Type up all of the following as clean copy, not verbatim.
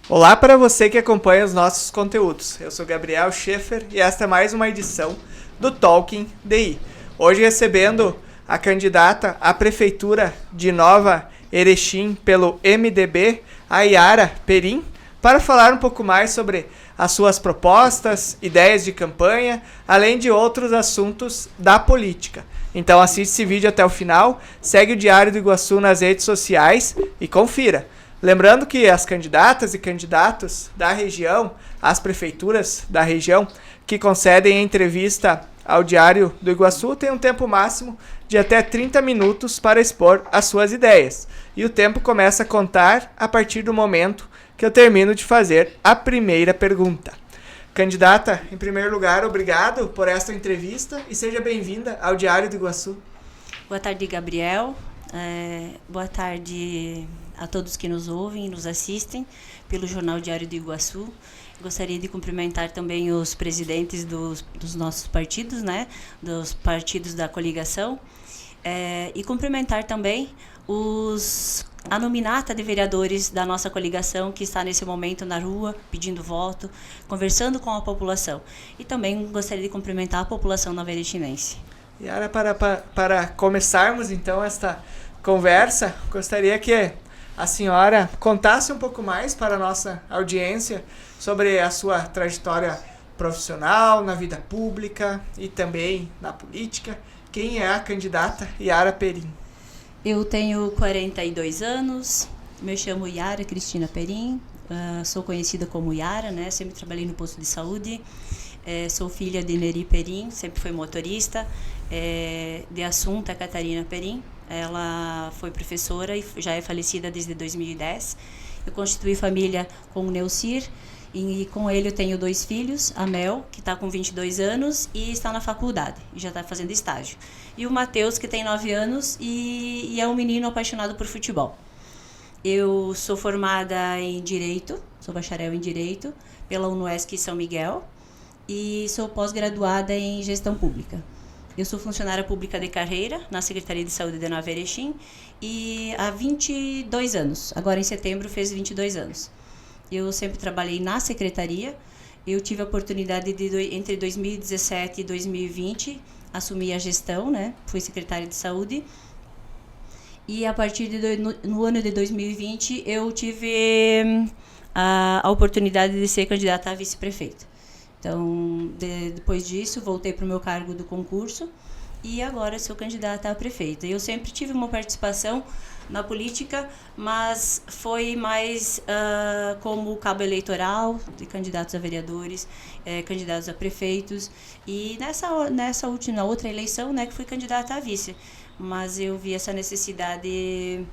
Olá para você que acompanha os nossos conteúdos. Eu sou Gabriel Schaefer e esta é mais uma edição do Talking DI. Hoje recebendo a candidata à Prefeitura de Nova Erechim pelo MDB, a Yara Perim, para falar um pouco mais sobre as suas propostas, ideias de campanha, além de outros assuntos da política. Então assiste esse vídeo até o final, segue o Diário do Iguaçu nas redes sociais e confira. Lembrando que as candidatas e candidatos da região, as prefeituras da região que concedem entrevista ao Diário do Iguaçu têm um tempo máximo de até 30 minutos para expor as suas ideias. E o tempo começa a contar a partir do momento que eu termino de fazer a primeira pergunta. Candidata, em primeiro lugar, obrigado por esta entrevista e seja bem-vinda ao Diário do Iguaçu. Boa tarde, Gabriel. Boa tarde a todos que nos ouvem e nos assistem pelo Jornal Diário do Iguaçu. Gostaria de cumprimentar também os presidentes dos nossos partidos, né, dos partidos da coligação, e cumprimentar também a nominata de vereadores da nossa coligação que está nesse momento na rua, pedindo voto, conversando com a população. E também gostaria de cumprimentar a população nova-erechinense. Yara, para começarmos então esta conversa, gostaria que a senhora contasse um pouco mais para a nossa audiência sobre a sua trajetória profissional, na vida pública e também na política. Quem é a candidata Yara Perim? Eu tenho 42 anos, me chamo Yara Cristina Perim, sou conhecida como Yara, né? Sempre trabalhei no posto de saúde, sou filha de Neri Perim, sempre fui motorista, de Assunta Catarina Perim. Ela foi professora e já é falecida desde 2010. Eu constituí família com o Neucir e com ele eu tenho 2 filhos, a Mel, que está com 22 anos e está na faculdade, e já está fazendo estágio. E o Matheus, que tem 9 anos e é um menino apaixonado por futebol. Eu sou formada em Direito, sou bacharel em Direito pela UNOESC São Miguel e sou pós-graduada em Gestão Pública. Eu sou funcionária pública de carreira na Secretaria de Saúde de Nova Erechim e há 22 anos. Agora em setembro fez 22 anos. Eu sempre trabalhei na secretaria. Eu tive a oportunidade de, entre 2017 e 2020, assumir a gestão, né? Fui secretária de saúde. E a partir no ano de 2020, eu tive a oportunidade de ser candidata a vice-prefeita. Então, depois disso, voltei para o meu cargo do concurso e agora sou candidata a prefeita. Eu sempre tive uma participação na política, mas foi mais como cabo eleitoral, de candidatos a vereadores, candidatos a prefeitos. E nessa outra eleição, né, que fui candidata a vice. Mas eu vi essa necessidade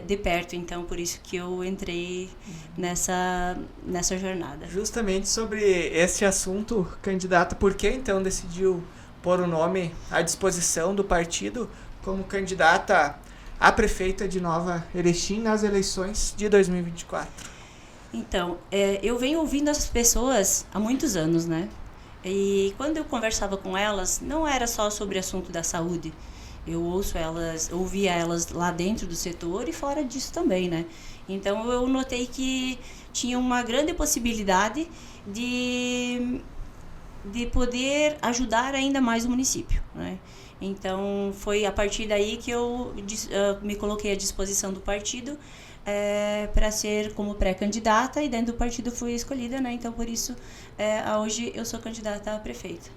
de perto, então por isso que eu entrei nessa jornada. Justamente sobre esse assunto, candidata, por que então decidiu pôr o nome à disposição do partido como candidata a prefeita de Nova Erechim nas eleições de 2024? Então, eu venho ouvindo as pessoas há muitos anos, né? E quando eu conversava com elas, não era só sobre o assunto da saúde. Eu ouvia elas lá dentro do setor e fora disso também, né? Então eu notei que tinha uma grande possibilidade de poder ajudar ainda mais o município, né? Então foi a partir daí que eu me coloquei à disposição do partido para ser como pré-candidata e dentro do partido fui escolhida, né? Então por isso hoje eu sou candidata a prefeita.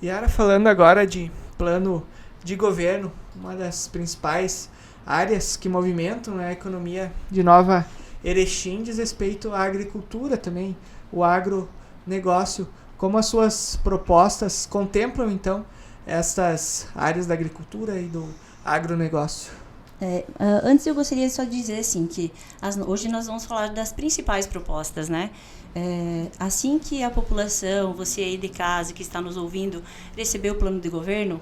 Yara, falando agora de plano de governo, uma das principais áreas que movimentam a economia de Nova Erechim diz respeito à agricultura também, o agronegócio. Como as suas propostas contemplam, então, estas áreas da agricultura e do agronegócio? Antes eu gostaria só de dizer assim, que hoje nós vamos falar das principais propostas, né? Assim que a população, você aí de casa que está nos ouvindo, receber o plano de governo,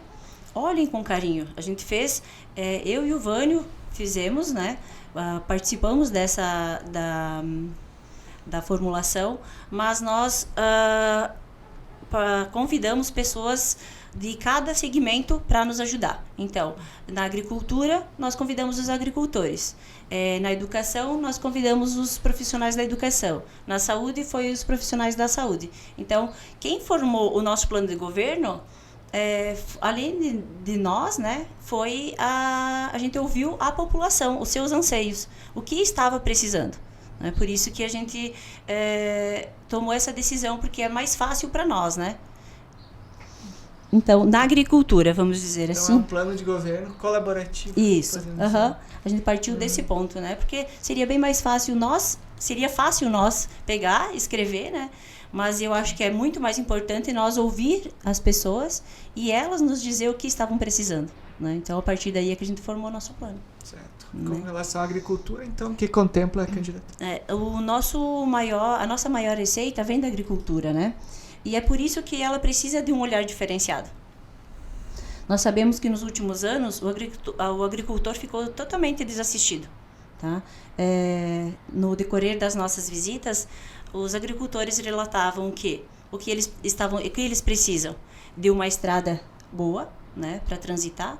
olhem com carinho. A gente fez, eu e o Vânio fizemos, né? Participamos da formulação, mas nós convidamos pessoas de cada segmento para nos ajudar. Então, na agricultura, nós convidamos os agricultores. Na educação, nós convidamos os profissionais da educação. Na saúde, foi os profissionais da saúde. Então, quem formou o nosso plano de governo, além de nós, né, foi a gente ouviu a população, os seus anseios, o que estava precisando. É por isso que a gente tomou essa decisão, porque é mais fácil para nós, né? Então, na agricultura, vamos dizer então, assim. É um plano de governo colaborativo. Isso. A gente partiu desse ponto, né? Porque seria bem mais fácil seria fácil nós pegar, escrever, né? Mas eu acho que é muito mais importante nós ouvir as pessoas e elas nos dizer o que estavam precisando, né? Então, a partir daí é que a gente formou o nosso plano. Certo. Com relação à agricultura, então, o que contempla a candidata? A nossa maior receita vem da agricultura, né? E é por isso que ela precisa de um olhar diferenciado. Nós sabemos que nos últimos anos o agricultor ficou totalmente desassistido, tá? No decorrer das nossas visitas, os agricultores relatavam que o que eles precisam de uma estrada boa, né, para transitar,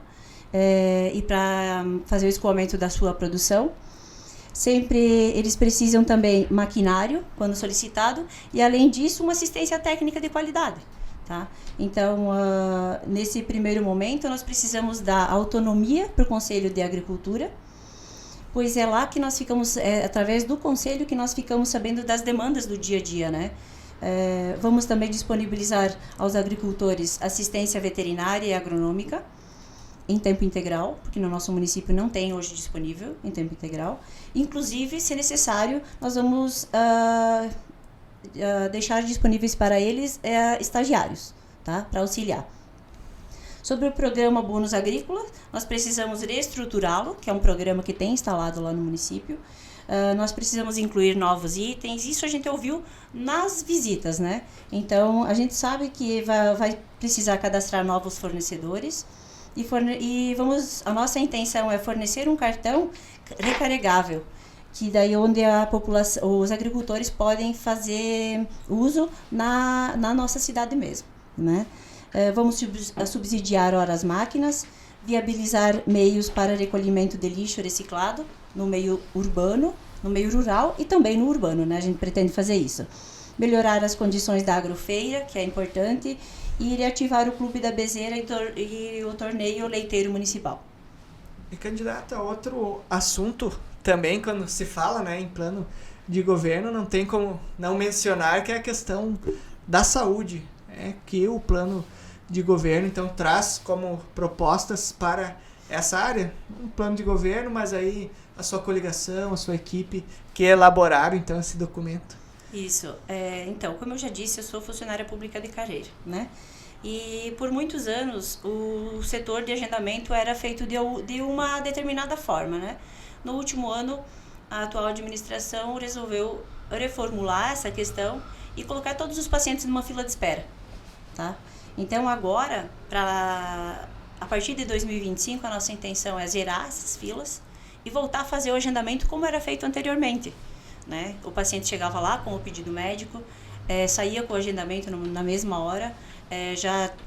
e para fazer o escoamento da sua produção. Sempre eles precisam também maquinário, quando solicitado, e além disso, uma assistência técnica de qualidade. Tá? Então, nesse primeiro momento, nós precisamos dar autonomia para o Conselho de Agricultura, pois é lá que nós ficamos, através do Conselho, que nós ficamos sabendo das demandas do dia a dia, né? Vamos também disponibilizar aos agricultores assistência veterinária e agronômica, em tempo integral, porque no nosso município não tem hoje disponível em tempo integral. Inclusive, se necessário, nós vamos deixar disponíveis para eles estagiários, tá? Para auxiliar. Sobre o programa Bônus Agrícola, nós precisamos reestruturá-lo, que é um programa que tem instalado lá no município. Nós precisamos incluir novos itens, isso a gente ouviu nas visitas, né? Então, a gente sabe que vai precisar cadastrar novos fornecedores, a nossa intenção é fornecer um cartão recarregável, que daí onde a população, os agricultores podem fazer uso na nossa cidade mesmo, né? Vamos subsidiar horas máquinas, viabilizar meios para recolhimento de lixo reciclado no meio urbano, no meio rural e também no urbano, né? A gente pretende fazer isso. Melhorar as condições da agrofeira, que é importante, e reativar o Clube da Bezeira e o torneio leiteiro municipal. E candidata, outro assunto também, quando se fala, né, em plano de governo, não tem como não mencionar que é a questão da saúde, que o plano de governo então traz como propostas para essa área, um plano de governo, mas aí a sua coligação, a sua equipe que elaboraram então esse documento. Isso. Então, como eu já disse, eu sou funcionária pública de carreira, né? E por muitos anos o setor de agendamento era feito de uma determinada forma, né? No último ano, a atual administração resolveu reformular essa questão e colocar todos os pacientes numa fila de espera, tá? Então agora, a partir de 2025, a nossa intenção é zerar essas filas e voltar a fazer o agendamento como era feito anteriormente, né? O paciente chegava lá com o pedido médico, saía com o agendamento na mesma hora,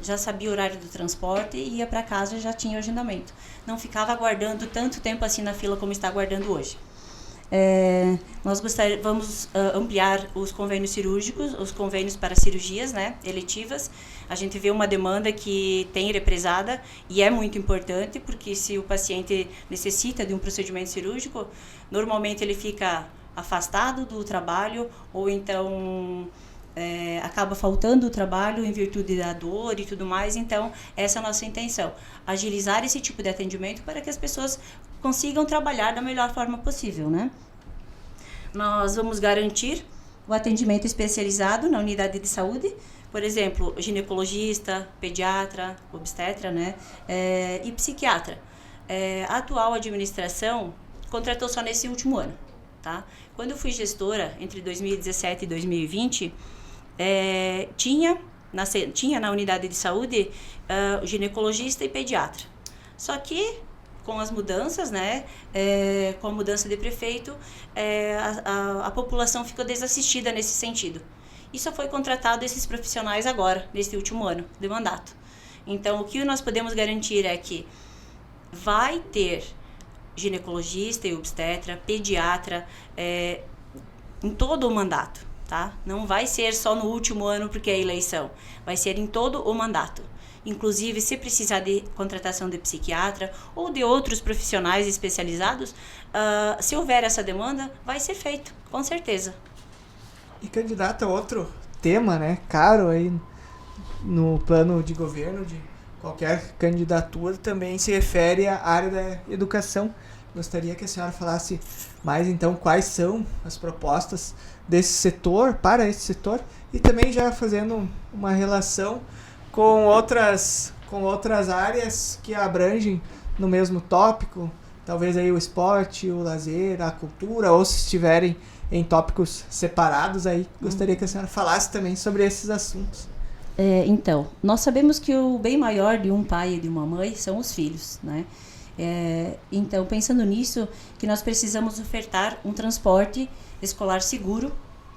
já sabia o horário do transporte e ia para casa e já tinha o agendamento. Não ficava aguardando tanto tempo assim na fila como está aguardando hoje. Nós vamos ampliar os convênios cirúrgicos, os convênios para cirurgias, né, eletivas. A gente vê uma demanda que tem represada e é muito importante, porque se o paciente necessita de um procedimento cirúrgico, normalmente ele fica afastado do trabalho ou então acaba faltando o trabalho em virtude da dor e tudo mais. Então, essa é a nossa intenção, agilizar esse tipo de atendimento para que as pessoas consigam trabalhar da melhor forma possível, né? Nós vamos garantir o atendimento especializado na unidade de saúde, por exemplo, ginecologista, pediatra, obstetra, né? E psiquiatra. A atual administração contratou só nesse último ano, tá? Quando eu fui gestora, entre 2017 e 2020, tinha na unidade de saúde ginecologista e pediatra. Só que com as mudanças, né, com a mudança de prefeito, a população ficou desassistida nesse sentido. E só foi contratado esses profissionais agora, nesse último ano de mandato. Então, o que nós podemos garantir é que vai ter ginecologista e obstetra, pediatra, em todo o mandato, tá? Não vai ser só no último ano porque é eleição, vai ser em todo o mandato. Inclusive, se precisar de contratação de psiquiatra ou de outros profissionais especializados, se houver essa demanda, vai ser feito, com certeza. E candidata a outro tema, né, caro aí no plano de governo de qualquer candidatura, também se refere à área da educação. Gostaria que a senhora falasse mais, então, quais são as propostas desse setor, para esse setor, e também já fazendo uma relação com outras áreas que abrangem no mesmo tópico, talvez aí o esporte, o lazer, a cultura, ou se estiverem em tópicos separados, aí gostaria que a senhora falasse também sobre esses assuntos. Então, nós sabemos que o bem maior de um pai e de uma mãe são os filhos, né? Então, pensando nisso, que nós precisamos ofertar um transporte escolar seguro,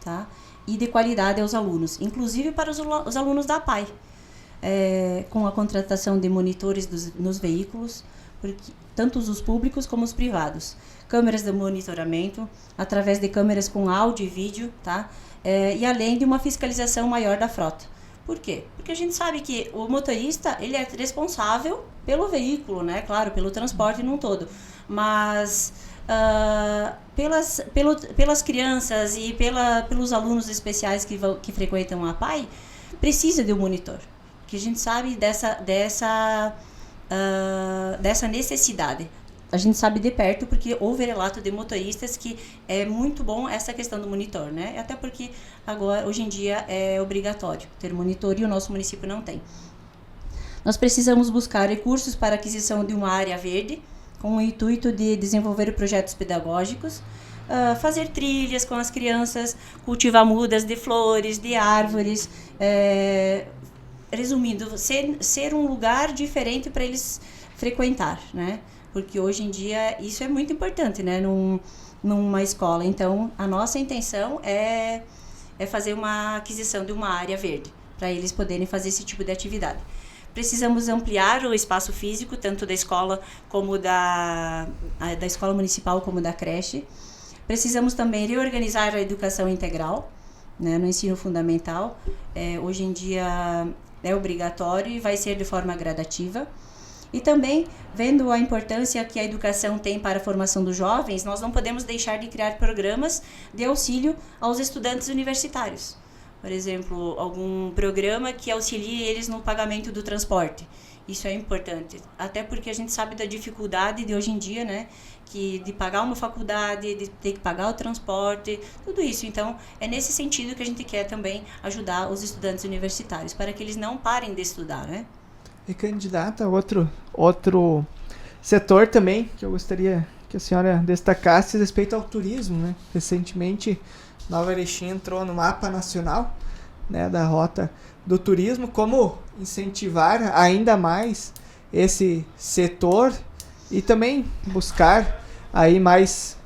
tá? E de qualidade aos alunos, inclusive para os alunos da PAI, com a contratação de monitores nos veículos, tanto os públicos como os privados, câmeras de monitoramento, através de câmeras com áudio e vídeo, tá? E além de uma fiscalização maior da frota. Por quê? Porque a gente sabe que o motorista, ele é responsável pelo veículo, né? Claro, pelo transporte num todo. Mas pelas crianças e pelos alunos especiais que frequentam a PAI, precisa de um monitor. Porque a gente sabe dessa necessidade. A gente sabe de perto porque houve relato de motoristas que é muito bom essa questão do monitor, né? Até porque hoje em dia é obrigatório ter monitor e o nosso município não tem. Nós precisamos buscar recursos para a aquisição de uma área verde, com o intuito de desenvolver projetos pedagógicos, fazer trilhas com as crianças, cultivar mudas de flores, de árvores, resumindo, ser um lugar diferente para eles frequentar, né? Porque hoje em dia isso é muito importante, né? Numa escola. Então, a nossa intenção é fazer uma aquisição de uma área verde, para eles poderem fazer esse tipo de atividade. Precisamos ampliar o espaço físico, tanto da escola como da escola municipal como da creche. Precisamos também reorganizar a educação integral, né, no ensino fundamental. Hoje em dia é obrigatório e vai ser de forma gradativa. E também, vendo a importância que a educação tem para a formação dos jovens, nós não podemos deixar de criar programas de auxílio aos estudantes universitários. Por exemplo, algum programa que auxilie eles no pagamento do transporte. Isso é importante, até porque a gente sabe da dificuldade de hoje em dia, né? De pagar uma faculdade, de ter que pagar o transporte, tudo isso. Então, é nesse sentido que a gente quer também ajudar os estudantes universitários, para que eles não parem de estudar, né? E candidata, outro setor também que eu gostaria que a senhora destacasse respeito ao turismo, né? Recentemente, Nova Erechim entrou no mapa nacional, né, da rota do turismo. Como incentivar ainda mais esse setor e também buscar aí mais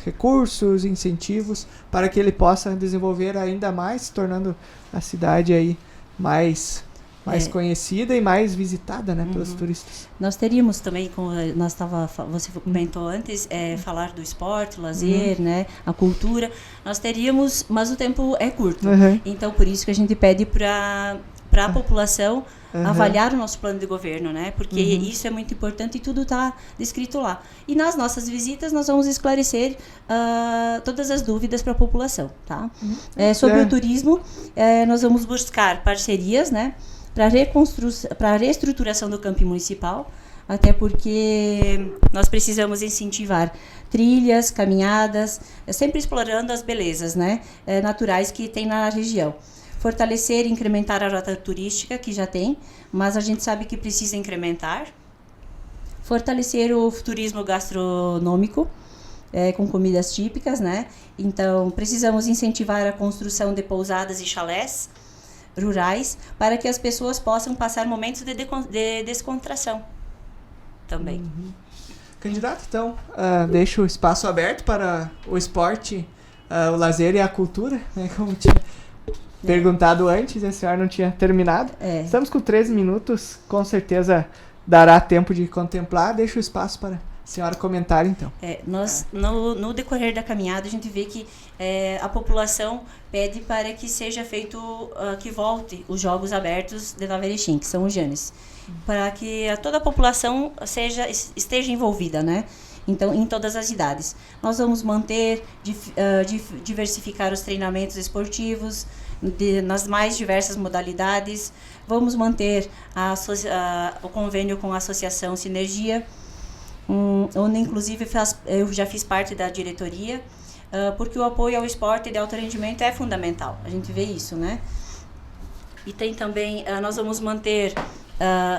recursos, incentivos para que ele possa desenvolver ainda mais, tornando a cidade aí mais conhecida e mais visitada, né, pelos turistas. Nós teríamos também, como você comentou antes, falar do esporte, o lazer, né, a cultura. Nós teríamos, mas o tempo é curto. Então, por isso que a gente pede para a população avaliar o nosso plano de governo, né? Porque isso é muito importante e tudo está descrito lá. E nas nossas visitas nós vamos esclarecer todas as dúvidas para a população, tá? Sobre o turismo, nós vamos buscar parcerias, né? Para a reestruturação do camping municipal, até porque nós precisamos incentivar trilhas, caminhadas, sempre explorando as belezas, né, naturais que tem na região. Fortalecer e incrementar a rota turística, que já tem, mas a gente sabe que precisa incrementar. Fortalecer o turismo gastronômico, com comidas típicas, né? Então, precisamos incentivar a construção de pousadas e chalés rurais, para que as pessoas possam passar momentos de descontração também. Candidato, então, deixa o espaço aberto para o esporte, o lazer e a cultura, né, como tinha perguntado antes e a senhora não tinha terminado. Estamos com 13 minutos, com certeza dará tempo de contemplar. Deixo o espaço para a senhora comentar, então. Nós, no decorrer da caminhada, a gente vê que a população pede para que seja feito, que volte os Jogos Abertos de Nova Erechim, que são os Janes, para que toda a população esteja envolvida, né? Então, em todas as idades. Nós vamos manter, diversificar os treinamentos esportivos nas mais diversas modalidades. Vamos manter o convênio com a Associação Sinergia, onde inclusive eu já fiz parte da diretoria, porque o apoio ao esporte de alto rendimento é fundamental. A gente vê isso, né? E tem também, nós vamos manter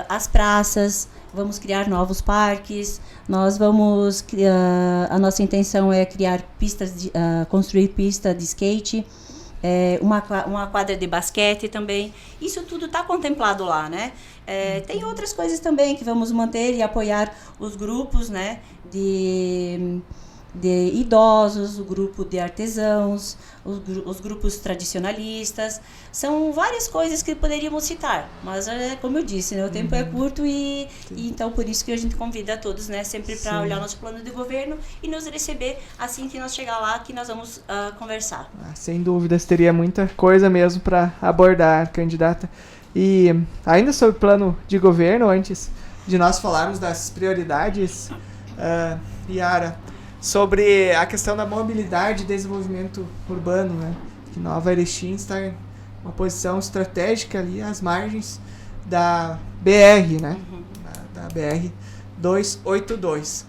as praças, vamos criar novos parques, a nossa intenção é criar construir pista de skate, uma quadra de basquete também. Isso tudo está contemplado lá, né? Tem outras coisas também que vamos manter e apoiar os grupos, né? De idosos, o grupo de artesãos, os grupos tradicionalistas. São várias coisas que poderíamos citar, mas como eu disse, né, o tempo é curto e então por isso que a gente convida todos, né, sempre para olhar nosso plano de governo e nos receber assim que nós chegar lá, que nós vamos conversar. Sem dúvidas, teria muita coisa mesmo para abordar, candidata. E ainda sobre o plano de governo, antes de nós falarmos das prioridades, Yara, sobre a questão da mobilidade e desenvolvimento urbano, né? Que Nova Erechim está em uma posição estratégica ali às margens da BR, né? Da BR 282.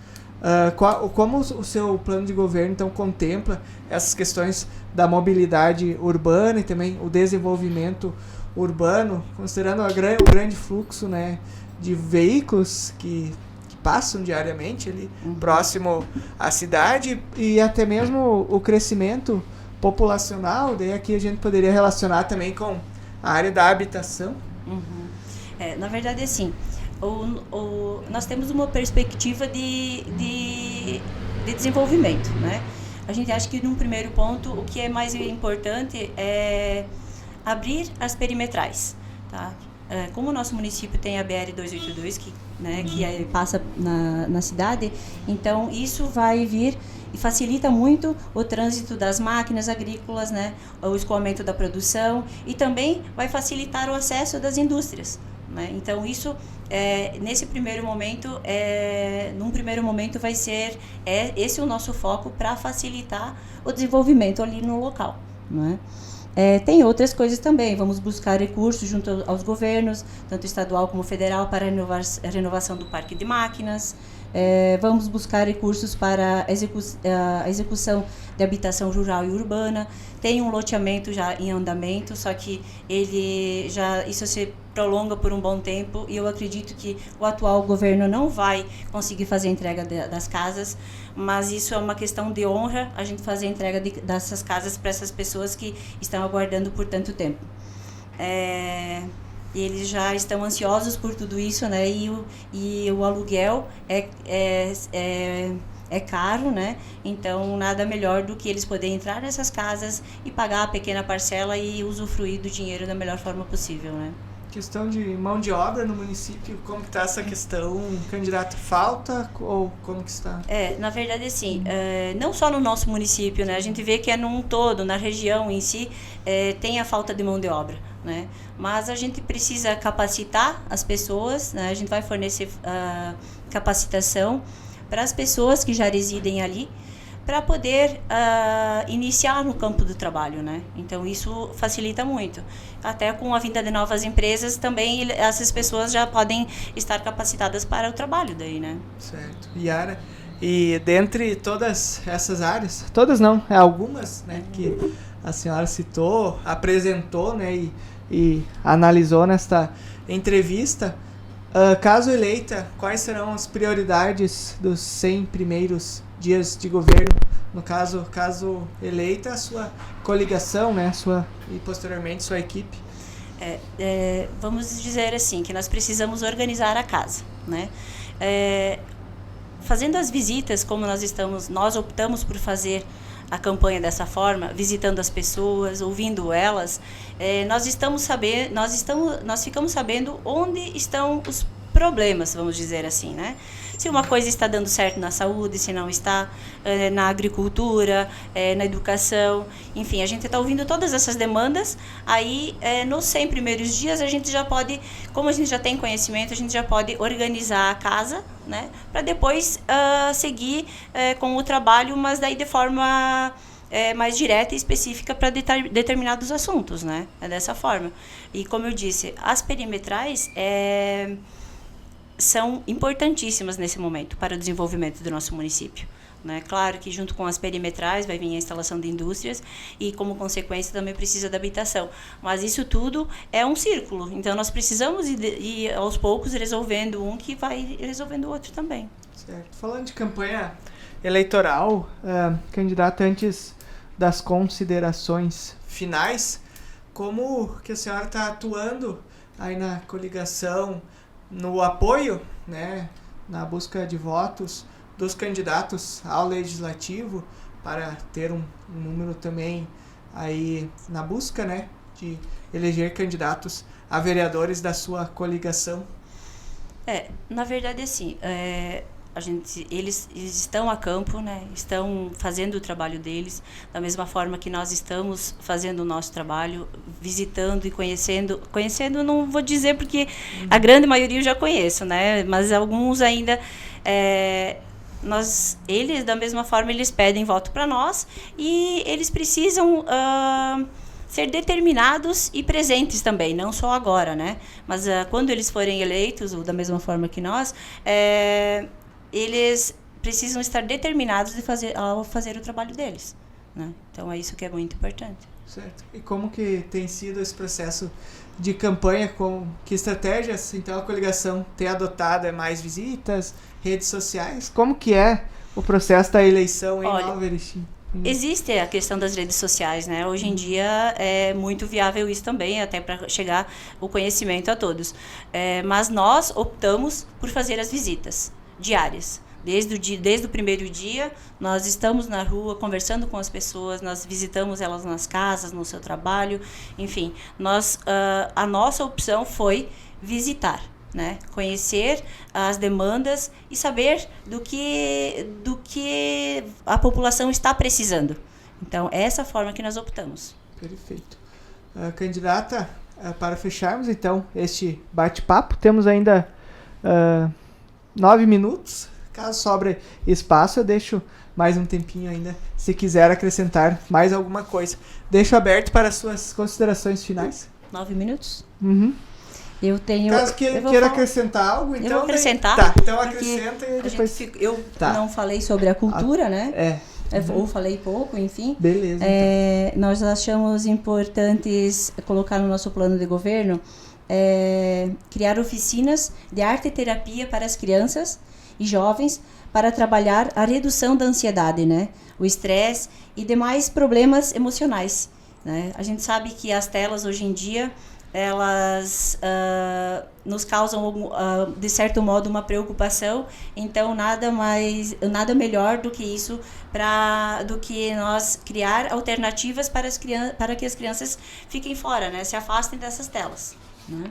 Como o seu plano de governo então contempla essas questões da mobilidade urbana e também o desenvolvimento urbano, considerando o grande fluxo, né, de veículos que passam diariamente ali próximo à cidade e até mesmo o crescimento populacional, daí aqui a gente poderia relacionar também com a área da habitação. Na verdade, assim, nós temos uma perspectiva de desenvolvimento, né? A gente acha que, num primeiro ponto, o que é mais importante é abrir as perimetrais, tá? Como o nosso município tem a BR-282, que passa na cidade, então isso vai vir e facilita muito o trânsito das máquinas agrícolas, né, o escoamento da produção e também vai facilitar o acesso das indústrias, né? Então isso, num primeiro momento vai ser esse é o nosso foco para facilitar o desenvolvimento ali no local, né? Tem outras coisas também, vamos buscar recursos junto aos governos, tanto estadual como federal, para a renovação do parque de máquinas, vamos buscar recursos para a execução de habitação rural e urbana. Tem um loteamento já em andamento, só que isso se prolonga por um bom tempo e eu acredito que o atual governo não vai conseguir fazer a entrega das casas, mas isso é uma questão de honra, a gente fazer a entrega dessas casas para essas pessoas que estão aguardando por tanto tempo. E eles já estão ansiosos por tudo isso, né? E o aluguel é caro, né? Então, nada melhor do que eles poderem entrar nessas casas e pagar a pequena parcela e usufruir do dinheiro da melhor forma possível, né? Questão de mão de obra no município, como que está essa questão? Candidato, falta ou como que está? Na verdade, assim, não só no nosso município, né? A gente vê que num todo, na região em si, tem a falta de mão de obra, né? Mas a gente precisa capacitar as pessoas, né? A gente vai fornecer capacitação para as pessoas que já residem ali, para poder iniciar no campo do trabalho, né? Então isso facilita muito. Até com a vinda de novas empresas também essas pessoas já podem estar capacitadas para o trabalho daí, né? Certo. Yara, e dentre todas essas áreas, todas não, algumas, né, que a senhora citou, apresentou, né, e analisou nesta entrevista, caso eleita, quais serão as prioridades dos 100 primeiros dias de governo? No caso eleita, a sua coligação, né, e posteriormente sua equipe? Vamos dizer assim, que nós precisamos organizar a casa, né? Fazendo as visitas, como nós optamos por fazer a campanha dessa forma, visitando as pessoas, ouvindo elas, nós ficamos sabendo onde estão os problemas, vamos dizer assim, né? Se uma coisa está dando certo na saúde, se não está, na agricultura, na educação, enfim, a gente está ouvindo todas essas demandas. Aí, nos 100 primeiros dias, a gente já pode, como a gente já tem conhecimento, a gente já pode organizar a casa, né? Para depois seguir com o trabalho, mas daí de forma mais direta e específica para determinados assuntos, né? É dessa forma. E como eu disse, as perimetrais são importantíssimas nesse momento para o desenvolvimento do nosso município, né? Claro que junto com as perimetrais vai vir a instalação de indústrias e, como consequência, também precisa da habitação. Mas isso tudo é um círculo, então nós precisamos ir aos poucos resolvendo um que vai resolvendo o outro também. Certo. Falando de campanha eleitoral, candidata, antes das considerações finais, como que a senhora está atuando aí na coligação, no apoio, né, na busca de votos dos candidatos ao legislativo, para ter um número também aí na busca, né, de eleger candidatos a vereadores da sua coligação? Na verdade, assim, eles estão a campo, né? Estão fazendo o trabalho deles da mesma forma que nós estamos fazendo o nosso trabalho, visitando e conhecendo. Conhecendo, não vou dizer porque a grande maioria eu já conheço, né? Mas alguns ainda, eles da mesma forma eles pedem voto para nós e eles precisam ser determinados e presentes também, não só agora, né? Mas quando eles forem eleitos, ou da mesma forma que nós, eles precisam estar determinados ao fazer o trabalho deles, né? Então é isso que é muito importante. Certo. E como que tem sido esse processo de campanha, com que estratégias então a coligação tem adotado? Mais visitas, redes sociais? Como que é o processo da eleição em Nova Erechim? Existe a questão das redes sociais, né? Hoje em dia é muito viável isso também, até para chegar o conhecimento a todos. Mas nós optamos por fazer as visitas diárias. Desde o primeiro dia, nós estamos na rua conversando com as pessoas, nós visitamos elas nas casas, no seu trabalho, enfim. A nossa opção foi visitar, né? Conhecer as demandas e saber do que a população está precisando. Então, é essa forma que nós optamos. Perfeito. Candidata, para fecharmos então este bate-papo, temos ainda 9 minutos. Caso sobre espaço, eu deixo mais um tempinho ainda, se quiser acrescentar mais alguma coisa. Deixo aberto para as suas considerações finais. 9 minutos? Uhum. Eu tenho... Caso queira acrescentar algo, então... Eu vou acrescentar. Tá, então acrescenta e depois... Eu não falei sobre a cultura, né? Ou falei pouco, enfim. Beleza. Então. Nós achamos importantes colocar no nosso plano de governo criar oficinas de arte e terapia para as crianças e jovens para trabalhar a redução da ansiedade, né? O estresse e demais problemas emocionais, né? A gente sabe que as telas hoje em dia elas nos causam de certo modo uma preocupação, então nada melhor do que isso do que nós criar alternativas para que as crianças fiquem fora, né? Se afastem dessas telas, né?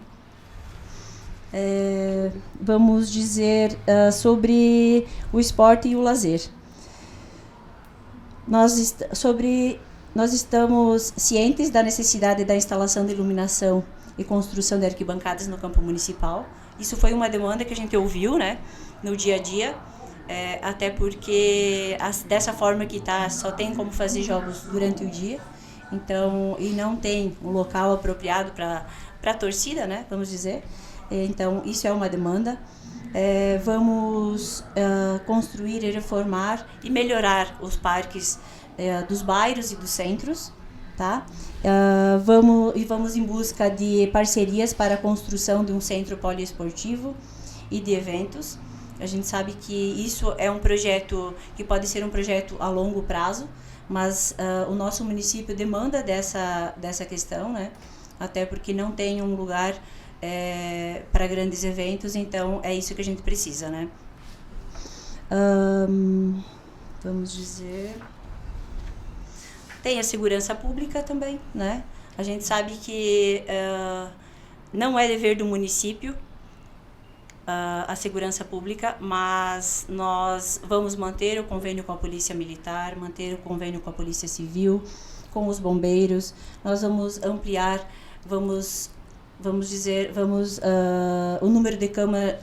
Vamos dizer sobre o esporte e o lazer. Nós estamos cientes da necessidade da instalação de iluminação e construção de arquibancadas no campo municipal. Isso foi uma demanda que a gente ouviu, né, no dia a dia, até porque dessa forma que está, só tem como fazer jogos durante o dia, então, e não tem um local apropriado para a torcida, né, vamos dizer. Então, isso é uma demanda. Vamos construir e reformar e melhorar os parques dos bairros e dos centros, tá? Vamos em busca de parcerias para a construção de um centro poliesportivo e de eventos. A gente sabe que isso é um projeto que pode ser um projeto a longo prazo, mas o nosso município demanda dessa questão, né? Até porque não tem um lugar para grandes eventos, então é isso que a gente precisa, né? Vamos dizer... Tem a segurança pública também, né? A gente sabe que não é dever do município a segurança pública, mas nós vamos manter o convênio com a Polícia Militar, manter o convênio com a Polícia Civil, com os bombeiros. Nós vamos ampliar, o número de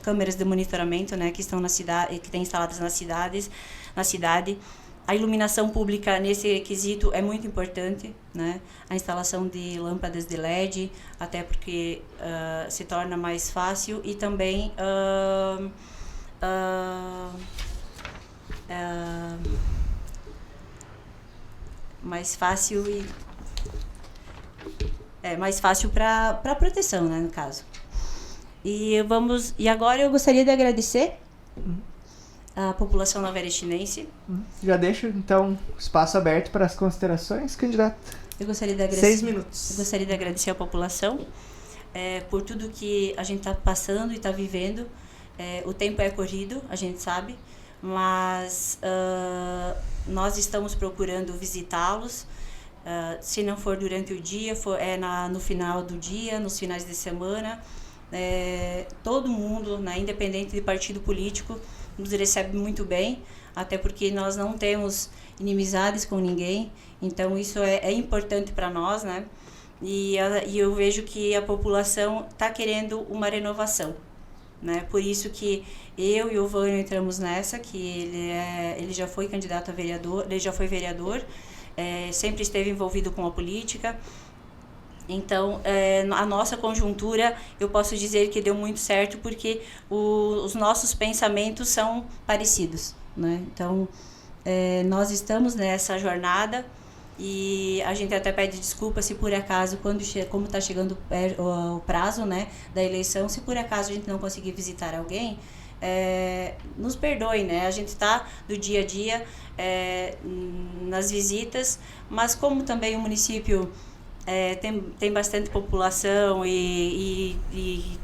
câmeras de monitoramento, né, que estão na cidade, que tem instaladas na cidade. A iluminação pública nesse quesito é muito importante, né? A instalação de lâmpadas de LED, até porque se torna mais fácil e também mais fácil para proteção, né, no caso. E agora eu gostaria de agradecer a população nova-erechinense. Já deixo, então, espaço aberto para as considerações, candidato. Eu gostaria de agradecer. 6 minutos. Eu gostaria de agradecer a população por tudo que a gente está passando e está vivendo. O tempo é corrido, a gente sabe, mas nós estamos procurando visitá-los. Se não for durante o dia, no final do dia, nos finais de semana. Todo mundo, né, independente de partido político, nos recebe muito bem, até porque nós não temos inimizades com ninguém, então isso é importante para nós, né? E eu vejo que a população está querendo uma renovação, né? Por isso que eu e o Vânio entramos nessa, que ele já foi candidato a vereador, ele já foi vereador, sempre esteve envolvido com a política. Então, a nossa conjuntura, eu posso dizer que deu muito certo, porque os nossos pensamentos são parecidos, né? Então, nós estamos nessa jornada e a gente até pede desculpa se por acaso, como está chegando o prazo, né, da eleição, se por acaso a gente não conseguir visitar alguém, nos perdoe, né? A gente está do dia a dia nas visitas, mas como também o município tem bastante população e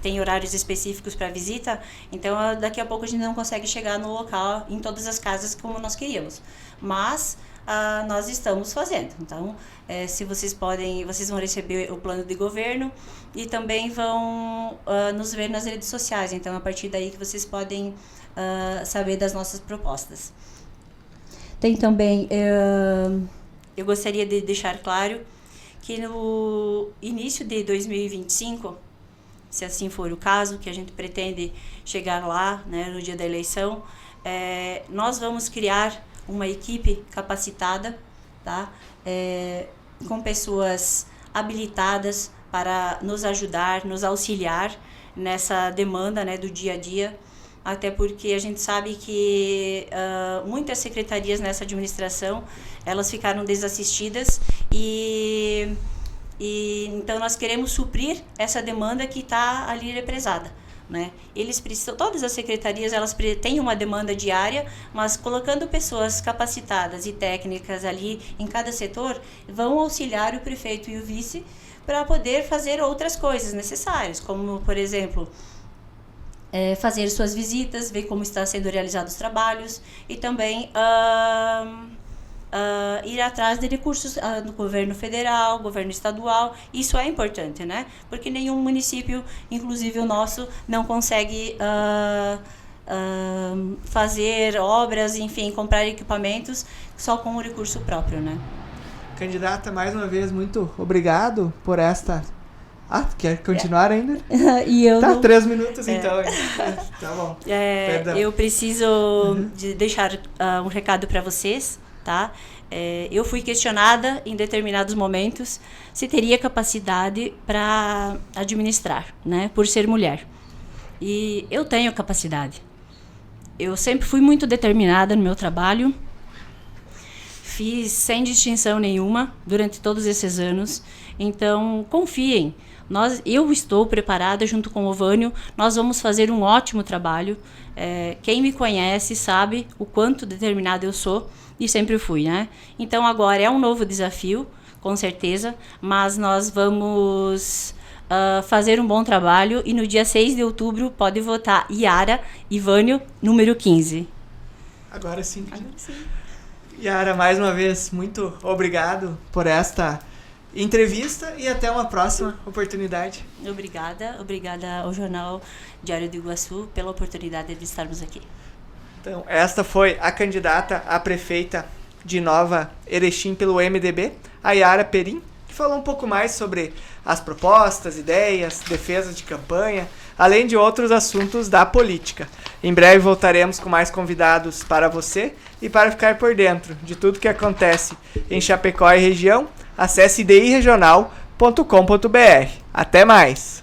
tem horários específicos para visita, então daqui a pouco a gente não consegue chegar no local, em todas as casas como nós queríamos, mas nós estamos fazendo. Então, se vocês vão receber o plano de governo e também vão nos ver nas redes sociais, então a partir daí que vocês podem saber das nossas propostas. Tem também, eu gostaria de deixar claro que no início de 2025, se assim for o caso, que a gente pretende chegar lá, né, no dia da eleição, nós vamos criar uma equipe capacitada, tá? Com pessoas habilitadas para nos ajudar, nos auxiliar nessa demanda, né, do dia a dia, até porque a gente sabe que muitas secretarias nessa administração, elas ficaram desassistidas e então nós queremos suprir essa demanda que está ali represada, né? Eles precisam, todas as secretarias, elas têm uma demanda diária, mas colocando pessoas capacitadas e técnicas ali em cada setor, vão auxiliar o prefeito e o vice para poder fazer outras coisas necessárias, como, por exemplo, fazer suas visitas, ver como está sendo realizados os trabalhos e também ir atrás de recursos do governo federal, governo estadual. Isso é importante, né? Porque nenhum município, inclusive o nosso, não consegue fazer obras, enfim, comprar equipamentos só com o recurso próprio, né? Candidata, mais uma vez, muito obrigado por esta... quer continuar ainda? E eu tá, 3 minutos então. Tá bom. Eu preciso de deixar um recado para vocês, tá? Eu fui questionada em determinados momentos se teria capacidade para administrar, né? Por ser mulher. E eu tenho capacidade. Eu sempre fui muito determinada no meu trabalho. Fiz sem distinção nenhuma durante todos esses anos. Então, confiem. Eu estou preparada junto com o Vânio. Nós vamos fazer um ótimo trabalho. Quem me conhece sabe o quanto determinada eu sou e sempre fui, né? Então, agora é um novo desafio, com certeza. Mas nós vamos fazer um bom trabalho. E no dia 6 de outubro pode votar Yara e Vânio, número 15. Agora sim. Yara, mais uma vez, muito obrigado por esta entrevista e até uma próxima oportunidade. Obrigada ao Jornal Diário do Iguaçu pela oportunidade de estarmos aqui. Então, esta foi a candidata a prefeita de Nova Erechim pelo MDB, a Yara Perim, que falou um pouco mais sobre as propostas, ideias, defesa de campanha, além de outros assuntos da política. Em breve voltaremos com mais convidados para você e para ficar por dentro de tudo que acontece em Chapecó e região, acesse idiregional.com.br. Até mais!